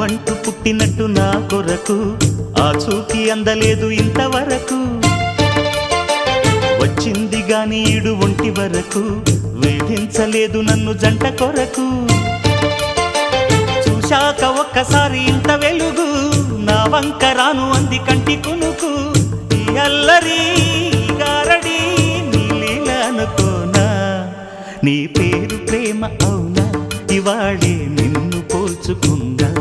ప్రాణమంటూ పుట్టినట్టు నా కొరకు ఆ చూకి అందలేదు ఇంతవరకు వచ్చింది గాని ఈడు ఒంటి వరకు వేధించలేదు నన్ను జంట కొరకు చూశాక ఒక్కసారి ఇంత వెలుగు నా వంక రాను అంది కంటి కునుకు ఈ అల్లరి గారడి నీలీల అనుకోనా నీ పేరు ప్రేమ అవునా ఇవాళే నిన్ను పోల్చుకుందా